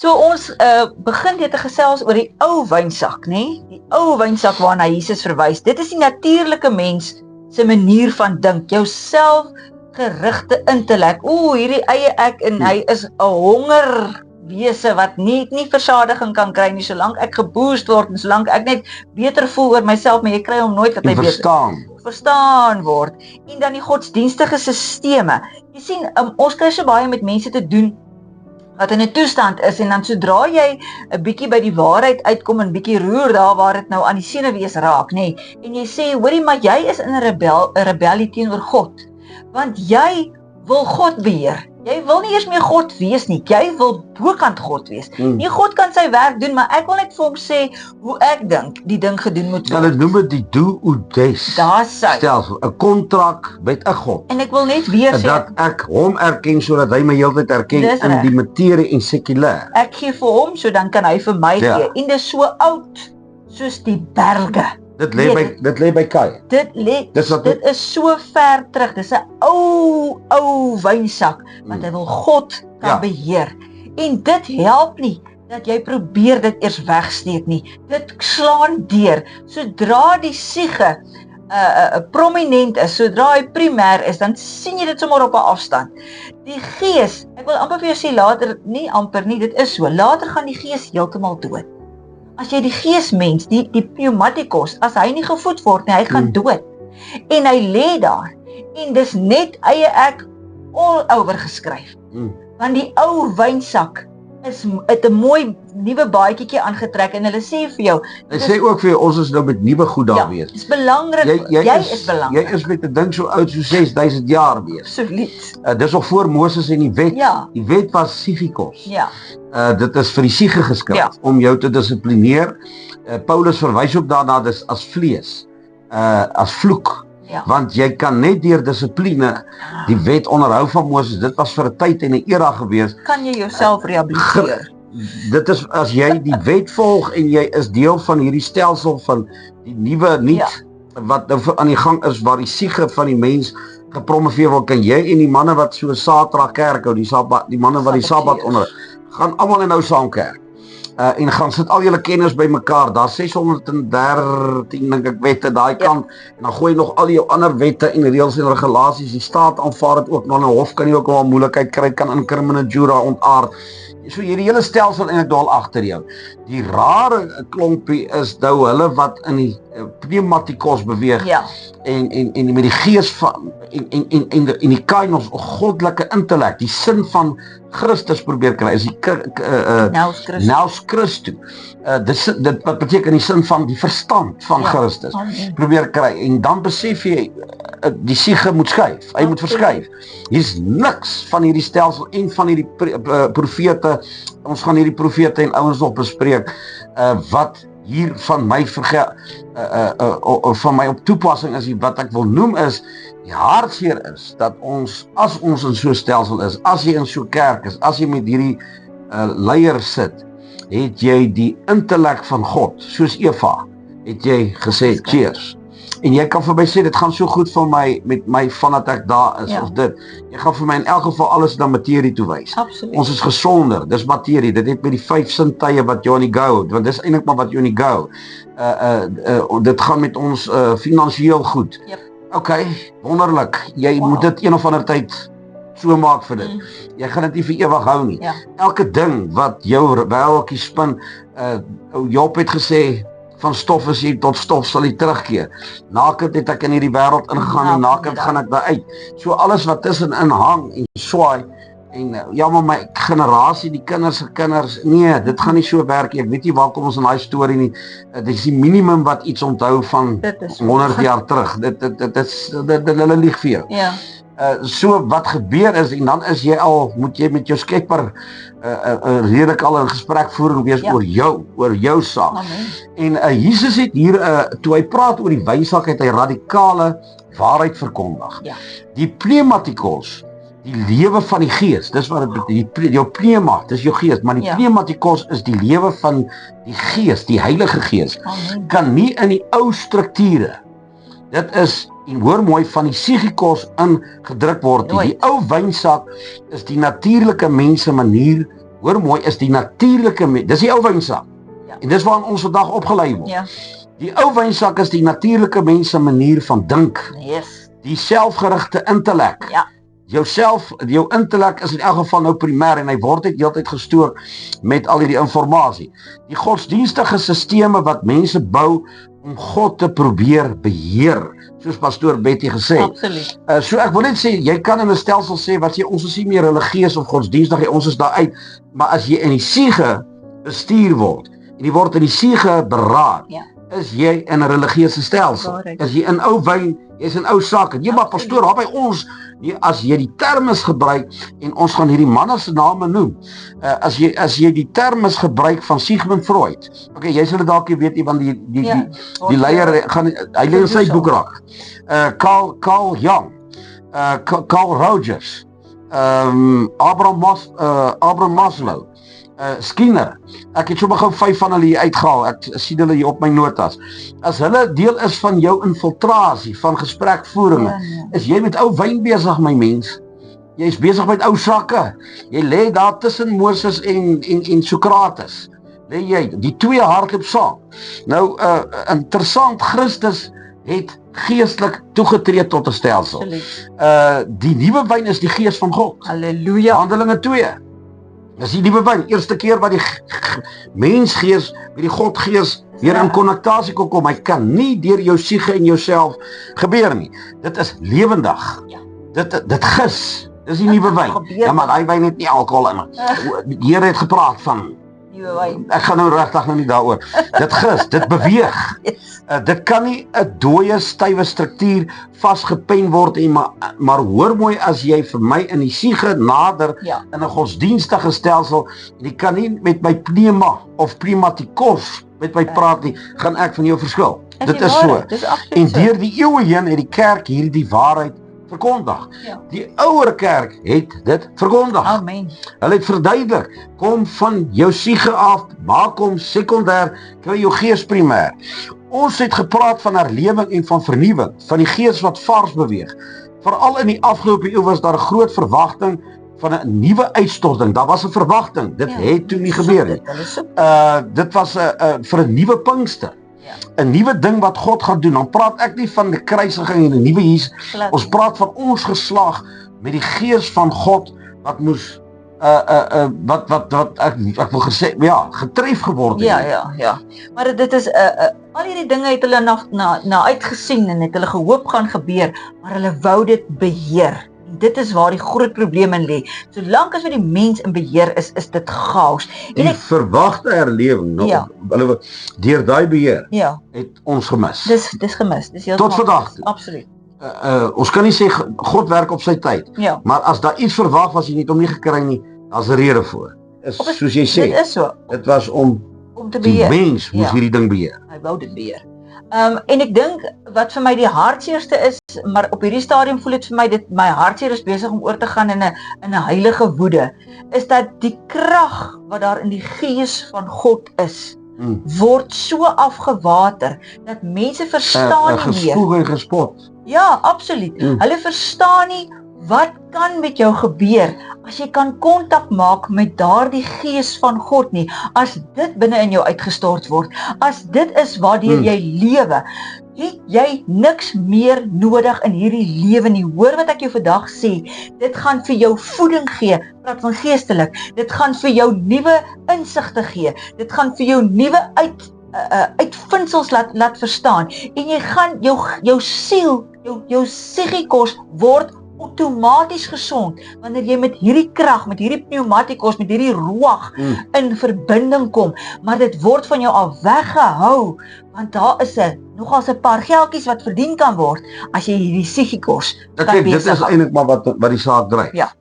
So ons begin weer te gesels oor die ou wynsak, né? Die ou wynsak waarna Jesus verwys. Dit is die natuurlike mens se manier van dink, jou selfgerigte intellek. Hierdie eie ek en hy is 'n hongerwese wat nie versadiging kan kry nie, solank ek geboost word en solank ek net beter voel oor myself, maar jy kry hom nooit dat hy verstaan word. En dan die godsdienstige sisteme. Jy sien, ons kry so baie met mense te doen wat in 'n toestand is, en dan sodra jy 'n bietjie by die waarheid uitkom en bietjie roer daar waar dit nou aan die senuwees raak, nê, en jy sê, hoorie, maar jy is in 'n rebellie teenoor God, want jy wil God beheer. Jy wil nie eers meer God wees nie, jy wil bokant God wees. Nie God kan sy werk doen, maar ek wil net vir hom sê hoe ek dink die ding gedoen moet word. Hulle noem dit die do-ou-des stelsel, 'n kontrak met 'n God. En ek wil net weer sê dat ek hom erken sodat hy my heeltyd erken in die materie en sekulêr. Ek gee vir hom, so dan kan hy vir my gee. En dit is so oud soos die berge. Dit lê by Kai. Dit is so ver terug. Dis 'n ou wynsak wat hy wil God kan beheer. En dit help nie dat jy probeer dit eers wegsteek nie. Dit slaan deur. Sodra die siege prominent is, sodra hy primêr is, dan sien jy dit sommer op 'n afstand. Die gees, ek wil amper vir jou sê later, nie amper nie, dit is so. Later gaan die gees heeltemal dood. As jy die geesmens, die pneumatikos, as hy nie gevoed word nie, hy gaan dood. En hy lê daar. En dis net eie ek all over geskryf. Want die ou wynsak het 'n mooi nuwe baadjie aangetrek en hulle sê vir jou. Hy sê ook vir jou, ons is nou met nuwe goed daar weer. Dis belangrik. Jy is belangrik. Jy is met 'n ding so oud so 6000 jaar weer. Absoluut. Dis nog voor Moses en die wet. Ja. Die wet was psifikos. Ja. Dit is vir die siege geskryf om jou te dissiplineer. Paulus verwys ook daarna dis as vlees, as vloek. Ja. Want jy kan net deur dissipline die wet onderhou van Moses. Dit was vir 'n tyd en 'n era gewees. Kan jy jouself rehabiliteer? Dit is as jy die wet volg en jy is deel van hierdie stelsel van die nuwe wat nou aan die gang is, waar die siege van die mens gepromoveer word, kan jy en die manne wat so Saterdag kerk hou, die manne wat die Sabbat onder, gaan almal in nou saam kerk. En gaan sit al julle kenners by mekaar. Daar's 613 dink ek wette daai kant, en dan gooi jy nog al jou ander wette en reëls en regulasies. Die staat aanvaar dit ook, maar 'n hof kan jy ook wel moeilikheid kry, kan in criminal jura ontaard. So hierdie hele stelsel eintlik daal agter jou. Die rare klompie is nou hulle wat in die pneumatikos beweeg. Ja. En met die gees van en die kainos, goddelike intellek, die sin van Christus probeer kry, is die Nous Christus. Dit wat beteken die sin van die verstand van Christus probeer kry, en dan besef jy die siege moet skuif, hy moet verskuif. Hier's niks van hierdie stelsel en van hierdie profete. Ons gaan hierdie profete en ouens nog bespreek wat hier van my van my op toepassing is. Wat ek wil noem is, die hartseer is dat ons, as ons in so 'n stelsel is, as jy in so 'n kerk is, as jy met hierdie leiers sit, het jy die intellek van God, soos Eva, het jy gesê, cheers. En jy kan vir my sê, dit gaan so goed vir my, met my vandat ek daar is, of dit. Jy gaan vir my in elk geval alles na materie toewys. Absoluut. Ons is gesonder, dis materie, dit het met die 5 sintuie wat jy aan die go, want dis eintlik maar wat jy aan die go. Dit gaan met ons finansiëel goed. Okay, wonderlik, jy moet dit een of ander tyd so maak vir dit. Jy gaan dit nie vir ewig hou nie. Elke ding wat jou wêreltjie spin, Job het gesê, van stof is jy tot stof sal jy terugkeer. Nakend het ek in hierdie wêreld ingegaan en nakend gaan ek daar uit. So alles wat tussenin hang en swaai, en maar my generasie, die kinders se kinders, nee, dit gaan nie so werk nie. Ek weet nie waar kom ons in daai storie nie. Dit is die minimum wat iets onthou van 100 jaar terug. Hulle lieg vir jou. So wat gebeur is, en dan is jy moet jy met jou Skepper redelik al in gesprekvoering wees oor jou saak. En Jesus het hier, toe hy praat oor die wynsak, het hy radikale waarheid verkondig. Die pneumatikos, die lewe van die gees, dis wat dit beteken, jou pneuma, dis jou gees, maar die pneumatikos is die lewe van die gees, die Heilige Gees, kan nie in die ou strukture, dit is, en hoor mooi, van die psigikos ingedruk word. Die ou wynsak is die natuurlike mense manier hoor mooi, is die natuurlike mens, dis die ou wynsak. Ja. En dis waarin ons vandag opgelei word. Ja. Die ou wynsak is die natuurlike mens se manier van dink. Yes. Die selfgerigte intellek. Ja. Jou intellek is in elk geval nou primêr en hy word net heeltyd gestoor met al hierdie inligting. Die godsdienstige sisteme wat mense bou om God te probeer beheer, soos pastoor Betty gesê. Absoluut. So ek wil net sê, jy kan in 'n stelsel sê wat jy ons is nie meer religieus of godsdienstig, ons is daar uit, maar as jy in die siege bestuur word en jy word in die siege beraad, Ja. is jy in 'n religieuse stelsel. Correct. As jy in ou wyn, jy's in ou sake. Nee, maar pastoor, daar by ons, nee, as jy die termes gebruik en ons gaan hierdie manne se name noem. As jy die termes gebruik van Sigmund Freud. Okay, jy sal dit dalk nie weet nie want die leier gaan hy lê in sy boek raak. Carl Jung, Carl Rogers, Abraham Maslow, Skinner. Ek het sommer gou 5 van hulle hier uitgehaal. Ek sien hulle hier op my notas. As hulle deel is van jou infiltrasie van gesprekvoeringe, is jy met ou wyn besig, my mens. Jy's besig met ou sakke. Jy lê daar tussen Moses en Sokrates. Lê jy die twee hardloop saam. Nou interessant, Christus het geestelik toegetree tot 'n stelsel. Die nuwe wyn is die gees van God. Halleluja. Handelinge 2. Dis die nuwe wyn, eerste keer wat die mensgees met die Godgees weer in konnektasie kon kom. Hy kan nie deur jou siege en jouself gebeur nie. Dit is lewendig. Ja. Dit gis. Dis die nuwe wyn. Ja, maar daai wyn het nie alkohol in. Die Here het gepraat van Nuwe wyn. Ek gaan nou regtig nou nie daaroor. Dit gis, dit beweeg. Dit kan nie 'n dooie, stywe struktuur vasgepen word en maar hoor mooi, as jy vir my in die siege nader in 'n godsdienstige stelsel, jy kan nie met my pneuma of pneumatikos met my praat nie, gaan ek van jou verskil. Dit is so. En deur die eeue heen het die kerk hierdie waarheid verkondig. Die ouer kerk het dit verkondig. Amen. Hulle het verduidelik, kom van jou siege af, maak hom sekondêr, kry jou gees primêr. Ons het gepraat van herlewing en van vernuwing, van die gees wat vars beweeg. Veral in die afgelope eeu was daar 'n groot verwagting van 'n nuwe uitstorting. Daar was 'n verwagting. Dit het toe nie gebeur nie. Dit was vir 'n nuwe Pinkster. 'n Nuwe ding wat God gaan doen. Dan praat ek nie van die kruisiging en 'n nuwe Jesus. Ons praat van ons geslag met die gees van God wat moes wat ek wil gesê, getref geword het. Ja. Maar dit is al hierdie dinge het hulle na uitgesien en het hulle gehoop gaan gebeur, maar hulle wou dit beheer. En dit is waar die groot probleem in lê. Solank as wat die mens in beheer is dit chaos. En die verwagte herlewing, hulle deur daai beheer het ons gemis. Dis gemis. Dis heeltemal tot vandag. Absoluut. Ons kan nie sê God werk op sy tyd. Maar as daar iets verwag was en jy het hom nie gekry nie, daar's 'n rede voor. Soos jy sê. Dit is so. Dit was om te beheer. Die mens moes hierdie ding beheer. Hy wou dit beheer. En ek dink wat vir my die hartseerste is, maar op hierdie stadium voel dit vir my my hartseer is besig om oor te gaan in 'n heilige woede, is dat die krag wat daar in die gees van God is, word so afgewater dat mense verstaan nie meer. Gespoeg en gespot. Ja, absoluut. Hulle verstaan nie wat kan met jou gebeur as jy kan kontak maak met daardie gees van God nie, as dit binne in jou uitgestort word, as dit is waardeur jy lewe, het jy niks meer nodig in hierdie lewe nie. Hoor wat ek jou vandag sê, dit gaan vir jou voeding gee, praat van geestelik, dit gaan vir jou nuwe insigte gee, dit gaan vir jou nuwe uitvindsels laat verstaan, en jy gaan jou siel, jou psigikos word outomaties gesond, wanneer jy met hierdie krag, met hierdie pneumatikos, met hierdie ruach in verbinding kom, maar dit word van jou al weggehou, want daar is nogals 'n paar geldjies wat verdien kan word, as jy hierdie psigikos kan besig hou. Dit is eintlik maar wat die saak dryf. Ja.